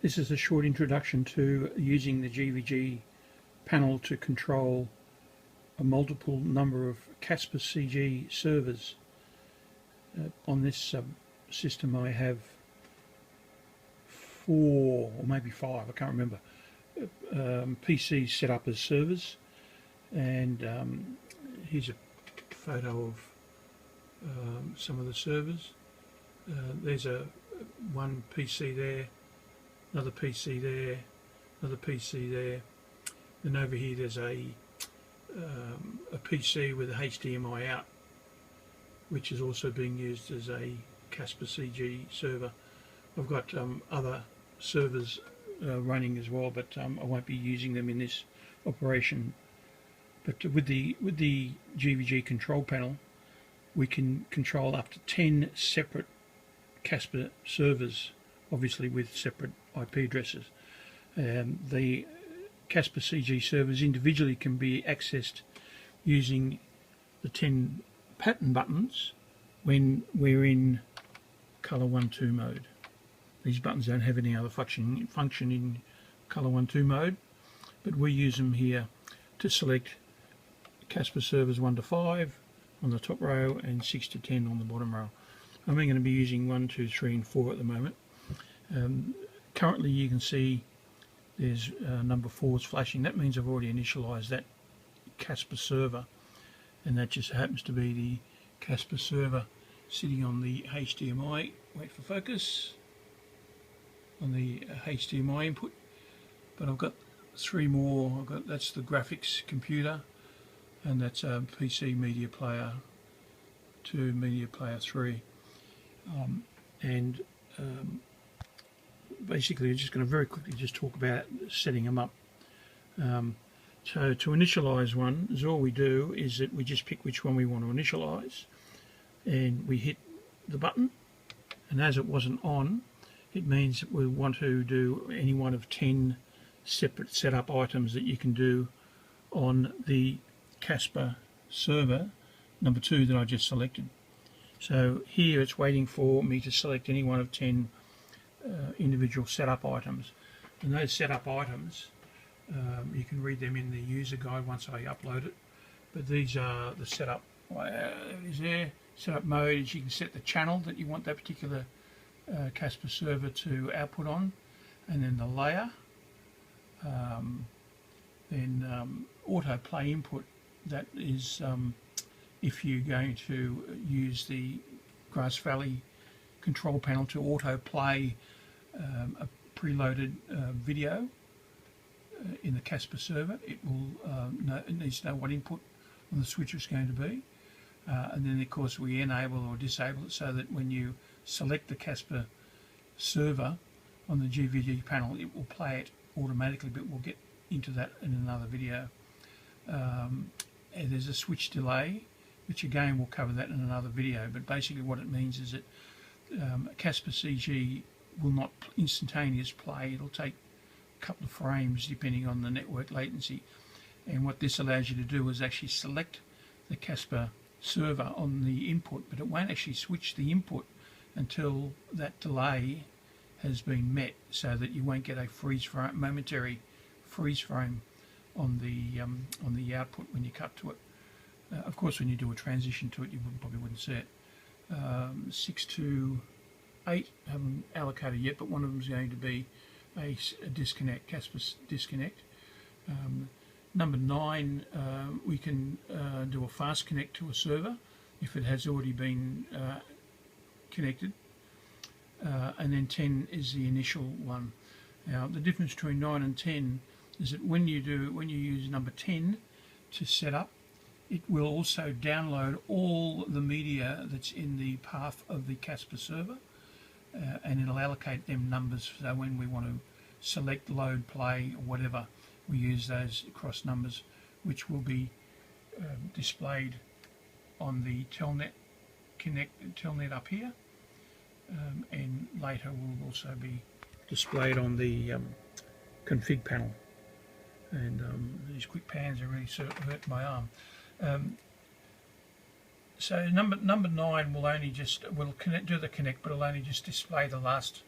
This is a short introduction to using the GVG panel to control a multiple number of CasparCG servers. On this system I have 4 or maybe 5, I can't remember, PCs set up as servers, and here's a photo of some of the servers. There's one PC there, another PC there, another PC there, and over here there's a PC with a HDMI out, which is also being used as a CasparCG server. I've got other servers running as well, but I won't be using them in this operation. But with the GVG control panel, we can control up to 10 separate Caspar servers, obviously with separate IP addresses. The CasparCG servers individually can be accessed using the 10 pattern buttons when we're in color 1.2 mode. These buttons don't have any other function in color 1.2 mode, but we use them here to select Caspar servers 1 to 5 on the top row and 6 to 10 on the bottom row. I'm going to be using 1, 2, 3 and 4 at the moment. Currently you can see there's number 4 is flashing. That means I've already initialized that Caspar server, and that just happens to be the Caspar server sitting on the HDMI, wait for focus, on the HDMI input. But I've got 3 more. That's the graphics computer, and that's a PC media player 2, media player 3, basically I'm just going to very quickly just talk about setting them up. So to initialize one, is all we do is that we just pick which one we want to initialize, and we hit the button, and as it wasn't on, it means that we want to do any one of 10 separate setup items that you can do on the Caspar server number 2 that I just selected. So here it's waiting for me to select any one of 10 individual setup items, and those setup items you can read them in the user guide once I upload it, but these are the setup. It is there. Setup mode is you can set the channel that you want that particular Caspar server to output on, and then the layer, then autoplay input. That is if you're going to use the Grass Valley control panel to autoplay a preloaded video in the Caspar server. It needs to know what input on the switcher is going to be, and then of course we enable or disable it so that when you select the Caspar server on the GVG panel, it will play it automatically, but we'll get into that in another video. And there's a switch delay, which again we'll cover that in another video, but basically what it means is that CasparCG will not instantaneous play. It'll take a couple of frames depending on the network latency, and what this allows you to do is actually select the Caspar server on the input, but it won't actually switch the input until that delay has been met, so that you won't get a momentary freeze frame on the output when you cut to it. Of course, when you do a transition to it, you probably wouldn't see it. 6 to 8 haven't allocated yet, but one of them is going to be a disconnect, Caspar disconnect. Number 9, we can do a fast connect to a server if it has already been connected, and then 10 is the initial one. Now the difference between 9 and 10 is that when you use number 10 to set up, it will also download all the media that's in the path of the Caspar server, and it'll allocate them numbers, so when we want to select, load, play or whatever, we use those cross numbers, which will be displayed on the telnet up here, and later will also be displayed on the config panel. And these quick pans are really hurt my arm. So number 9 will only just do the connect, but it'll only just display the last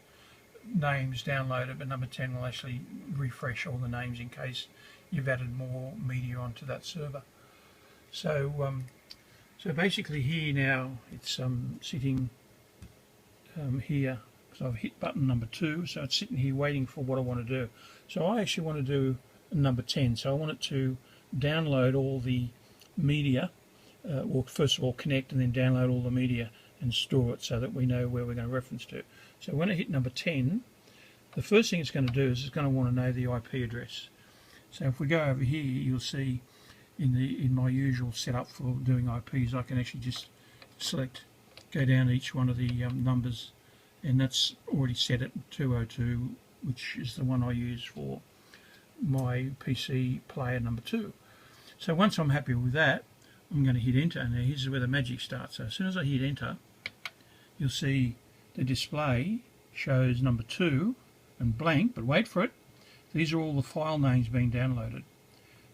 names downloaded, but number 10 will actually refresh all the names in case you've added more media onto that server. So so basically here now it's sitting here, so I've hit button number 2, so it's sitting here waiting for what I want to do. So I actually want to do number 10, so I want it to download all the media, or first of all connect and then download all the media and store it so that we know where we're going to reference to. So when I hit number 10, the first thing it's going to do is it's going to want to know the IP address. So if we go over here, you'll see in my usual setup for doing IPs, I can actually just select, go down each one of the numbers, and that's already set at 202, which is the one I use for my PC player number 2. So once I'm happy with that, I'm going to hit enter. Now here's where the magic starts. So as soon as I hit enter, you'll see the display shows number 2 and blank, but wait for it. These are all the file names being downloaded,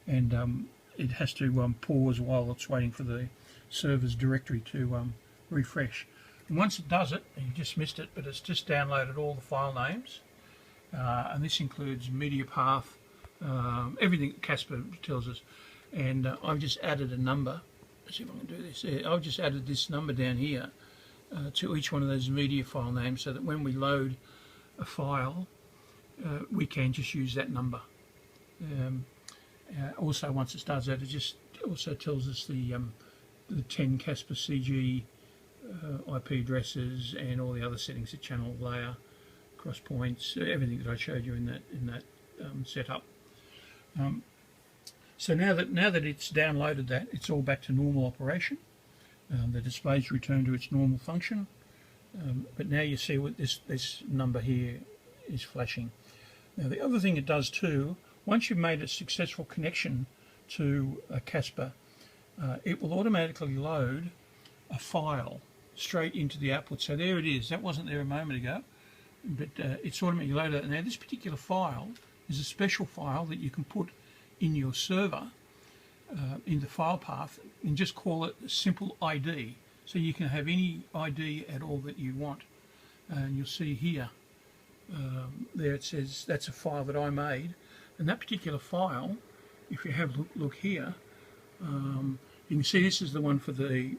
and it has to pause while it's waiting for the server's directory to refresh. And once it does it, you just missed it, but it's just downloaded all the file names, and this includes media path, everything that Caspar tells us. And I've just added a number. Let's see if I can do this. Yeah, I've just added this number down here to each one of those media file names, so that when we load a file, we can just use that number. Also, once it does that, it just also tells us the 10 CasparCG IP addresses and all the other settings, the channel layer, cross points, everything that I showed you in that setup. So now that it's downloaded that, it's all back to normal operation. The display's returned to its normal function, but now you see what this number here is flashing. Now the other thing it does too, once you've made a successful connection to Caspar, it will automatically load a file straight into the output. So there it is. That wasn't there a moment ago, but it's automatically loaded. Now this particular file is a special file that you can put in your server, in the file path, and just call it simple ID. So you can have any ID at all that you want. And you'll see here, there it says that's a file that I made. And that particular file, if you have look here, you can see this is the one for the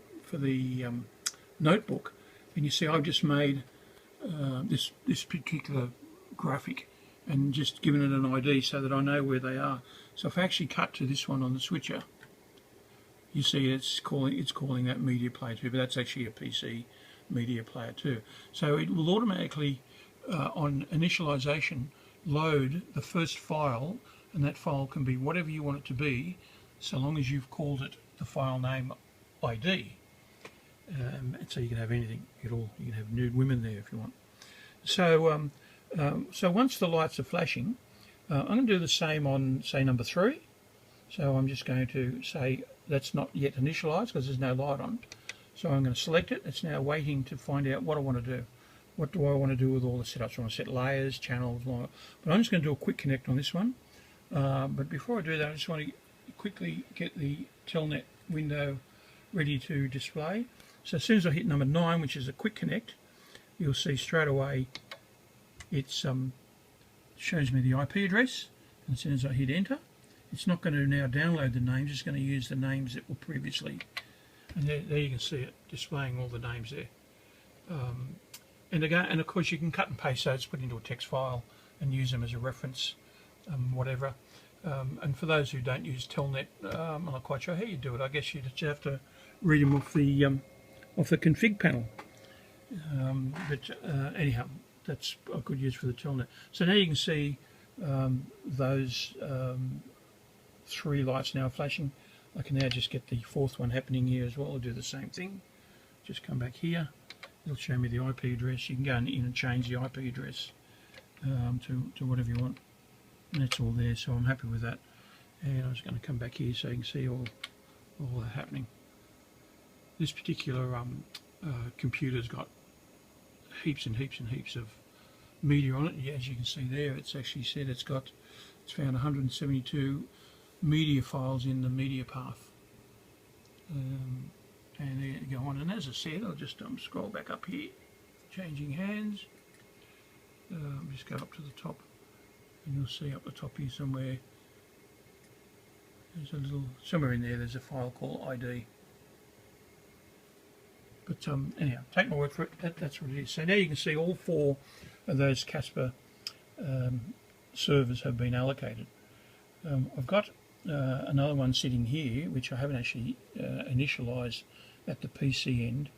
notebook. And you see I've just made this particular graphic and just given it an ID so that I know where they are. So if I actually cut to this one on the switcher, you see it's calling that media player 2, but that's actually a PC media player 2. So it will automatically, on initialization, load the first file, and that file can be whatever you want it to be, so long as you've called it the file name ID. And so you can have anything at all. You can have nude women there if you want. So so once the lights are flashing, I'm going to do the same on, say, number 3. So I'm just going to say that's not yet initialized because there's no light on. So I'm going to select it. It's now waiting to find out what I want to do. What do I want to do with all the setups? I want to set layers, channels, but I'm just going to do a quick connect on this one. But before I do that, I just want to quickly get the Telnet window ready to display. So as soon as I hit number 9, which is a quick connect, you'll see straight away it shows me the IP address. And as soon as I hit enter, it's not going to now download the names, it's going to use the names that were previously. And there you can see it displaying all the names there. And again, and of course you can cut and paste those, put into a text file and use them as a reference, whatever. And for those who don't use Telnet, I'm not quite sure how you do it. I guess you just have to read them off the config panel. Anyhow, that's a good use for the Telnet. So now you can see those 3 lights now flashing. I can now just get the 4th one happening here as well. I'll do the same thing. Just come back here. It'll show me the IP address. You can go in and change the IP address to whatever you want. And that's all there, so I'm happy with that. And I'm just going to come back here so you can see all that happening. This particular computer's got heaps and heaps and heaps of media on it. As you can see there, it's actually said it's found 172 media files in the media path. And there you go on. And as I said, I'll just scroll back up here, changing hands. Just go up to the top, and you'll see up the top here somewhere. There's a little, somewhere in there. There's a file called ID. But anyhow, take my word for it. That's what it is. So now you can see all 4 of those Caspar servers have been allocated. I've got another one sitting here, which I haven't actually initialized at the PC end.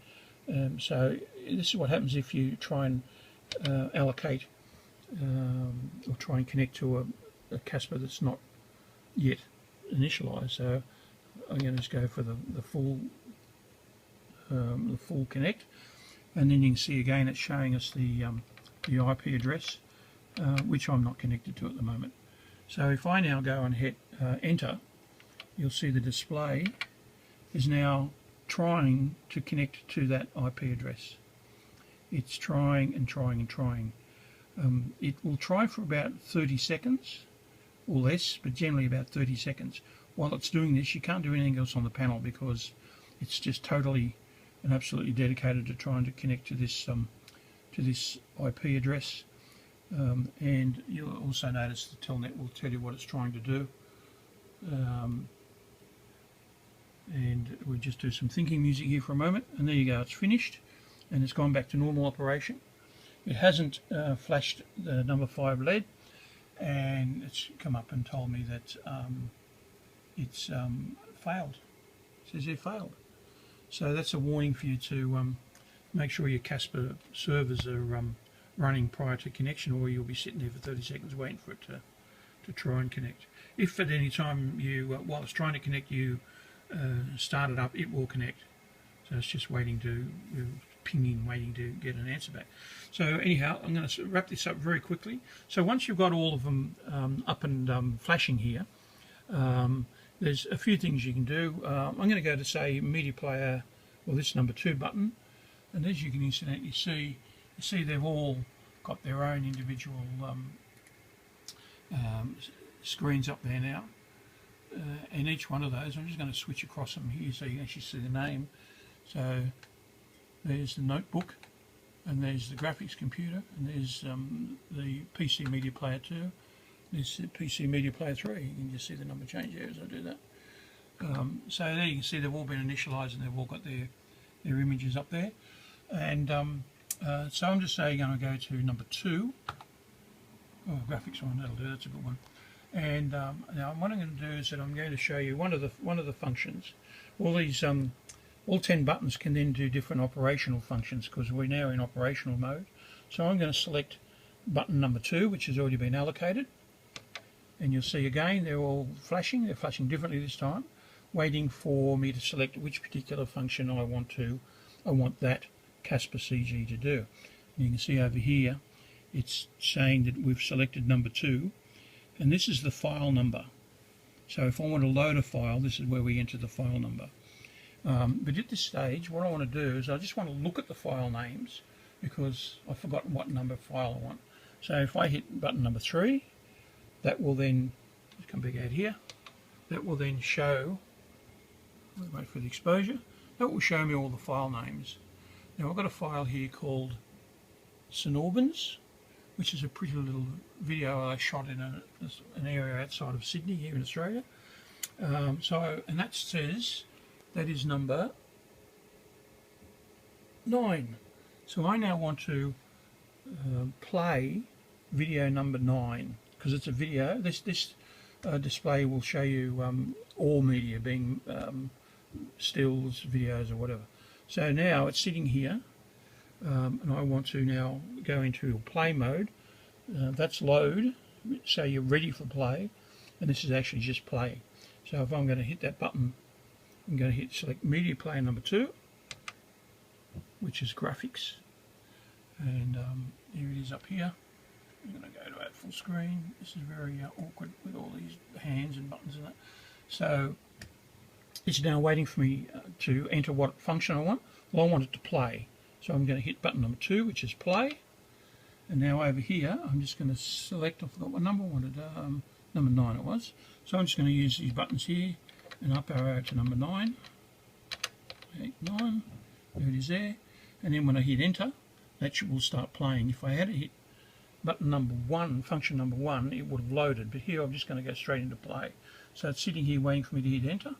So this is what happens if you try and allocate or try and connect to a Caspar that's not yet initialized. So I'm going to just go for the full connect, and then you can see again it's showing us the IP address, which I'm not connected to at the moment. So if I now go and hit enter, you'll see the display is now trying to connect to that IP address. It's trying and trying and trying. It will try for about 30 seconds or less, but generally about 30 seconds. While it's doing this, you can't do anything else on the panel because it's just totally and absolutely dedicated to trying to connect to this IP address. And you'll also notice the telnet will tell you what it's trying to do. And we'll just do some thinking music here for a moment, and there you go, it's finished and it's gone back to normal operation. It hasn't flashed the number 5 LED, and it's come up and told me that it's failed. It says it failed. So that's a warning for you to make sure your Caspar servers are running prior to connection, or you'll be sitting there for 30 seconds waiting for it to try and connect. If at any time you, while it's trying to connect, you start it up, it will connect. So it's just waiting to pinging, waiting to get an answer back. So anyhow, I'm going to wrap this up very quickly. So once you've got all of them up and flashing here, there's a few things you can do. I'm going to go to, say, media player, or this number 2 button, and as you can incidentally see, you see they've all got their own individual screens up there now, and each one of those, I'm just going to switch across them here so you can actually see the name. So there's the notebook, and there's the graphics computer, and there's the PC media player 2. This PC Media Player 3, you can just see the number change there as I do that. So there you can see they've all been initialised and they've all got their images up there. And so I'm just saying I'm going to go to number 2. Oh, graphics one, that'll do, that's a good one. And now what I'm going to do is that I'm going to show you one of the functions. All these, all 10 buttons can then do different operational functions because we're now in operational mode. So I'm going to select button number 2, which has already been allocated. And you'll see again they're all flashing. They're flashing differently this time, waiting for me to select which particular function I want that CasparCG to do. And you can see over here it's saying that we've selected number 2, and this is the file number. So if I want to load a file, this is where we enter the file number. But at this stage, what I want to do is I just want to look at the file names because I've forgotten what number file I want. So if I hit button number 3, that will then, let's come back out here, that will then show, wait for the exposure, that will show me all the file names. Now I've got a file here called St Albans, which is a pretty little video I shot in an area outside of Sydney here in Australia. And that says that is number 9. So I now want to play video number 9 because it's a video. This display will show you all media, being stills, videos, or whatever. So now it's sitting here, and I want to now go into play mode. That's load, so you're ready for play, and this is actually just play. So if I'm going to hit that button, I'm going to hit select media player number 2, which is graphics, and here it is up here. I'm going to go to add full screen. This is very awkward with all these hands and buttons and that. So it's now waiting for me to enter what function I want. Well, I want it to play. So I'm going to hit button number 2, which is play. And now over here, I'm just going to select, I forgot what number I wanted, number 9 it was. So I'm just going to use these buttons here and up arrow to number 9. 8, 9, there it is there. And then when I hit enter, that will start playing. If I had hit button number 1, function number 1, it would have loaded, but here I'm just going to go straight into play. So it's sitting here waiting for me to hit enter,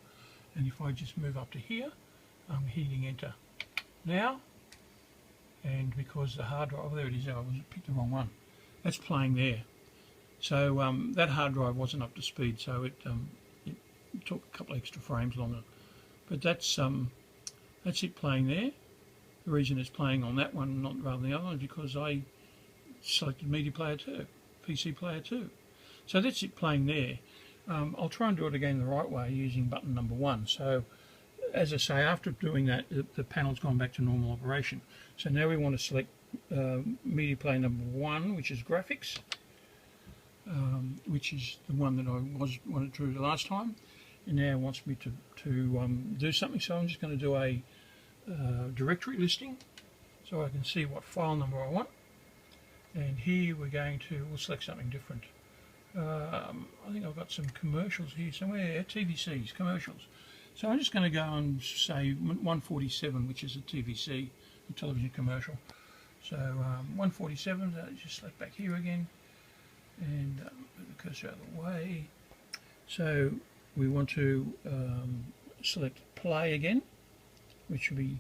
and if I just move up to here, I'm hitting enter now, and because the hard drive, oh, there it is, I picked the wrong one, that's playing there. So that hard drive wasn't up to speed, so it took a couple extra frames longer, but that's it playing there. The reason it's playing on that one, not rather than the other one, is because I selected Media Player 2, PC Player 2. So that's it playing there. I'll try and do it again the right way using button number 1. So, as I say, after doing that, the panel's gone back to normal operation. So now we want to select Media Player number 1, which is graphics, which is the one that I wanted to do the last time. And now it wants me to do something, so I'm just going to do a directory listing so I can see what file number I want, and here we'll select something different. I think I've got some commercials here somewhere, TVCs, commercials. So I'm just going to go and say 147, which is a TVC, a television commercial. So 147, just select back here again, and move the cursor out of the way. So we want to select play again, which will be,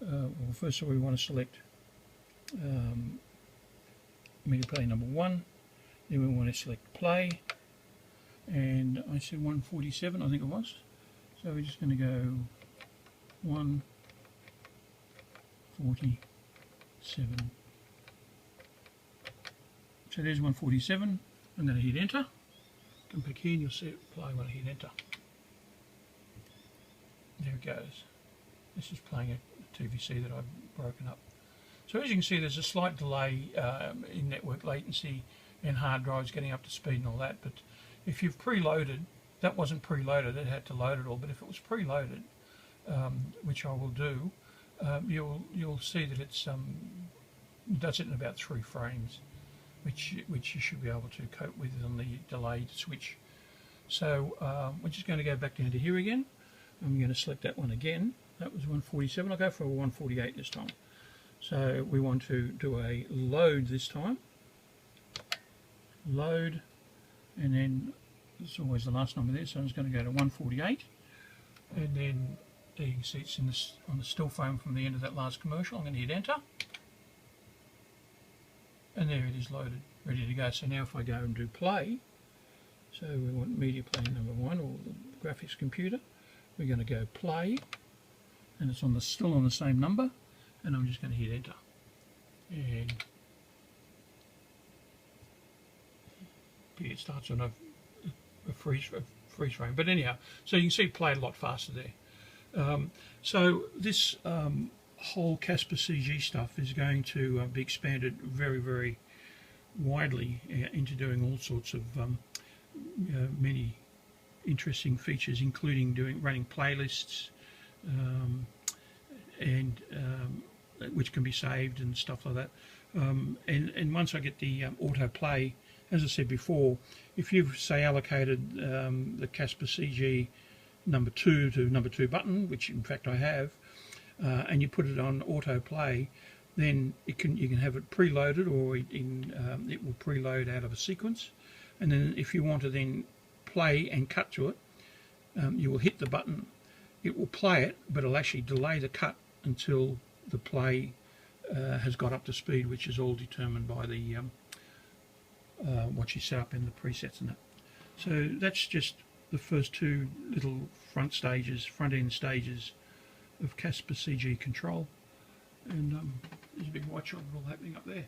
well, first of all we want to select Media Player number 1, then we want to select play, and I said 147 I think it was, so we're just going to go 147, so there's 147, I'm going to hit enter, come back here and you'll see it play when I hit enter. There it goes. This is playing a TVC that I've broken up. So as you can see, there's a slight delay in network latency and hard drives getting up to speed and all that, but if you've preloaded, that wasn't preloaded, it had to load it all, but if it was preloaded, which I will do, you'll see that it does it in about 3 frames, which you should be able to cope with on the delayed switch. So we're just going to go back down to here again. I'm going to select that one again. That was 147. I'll go for a 148 this time. So we want to do a load this time. Load, and then it's always the last number there, so I'm just going to go to 148, and then there you can see it's on the still frame from the end of that last commercial. I'm going to hit enter, and there it is loaded, ready to go. So now if I go and do play, so we want Media Player number 1, or the graphics computer, we're going to go play, and it's still on the same number, and I'm just going to hit enter, and it starts on a freeze frame. But anyhow, so you can see it played a lot faster there. So this whole CasparCG stuff is going to be expanded very, very widely into doing all sorts of many interesting features, including running playlists, and which can be saved and stuff like that. And once I get the autoplay, as I said before, if you've, say, allocated the CasparCG number 2 to number 2 button, which in fact I have, and you put it on autoplay, then you can have it preloaded, or it will preload out of a sequence. And then if you want to then play and cut to it, you will hit the button. It will play it, but it'll actually delay the cut until the play has got up to speed, which is all determined by the what you set up in the presets and that. So that's just the first 2 little front end stages of CasparCG control, and there's a big watch of it all happening up there.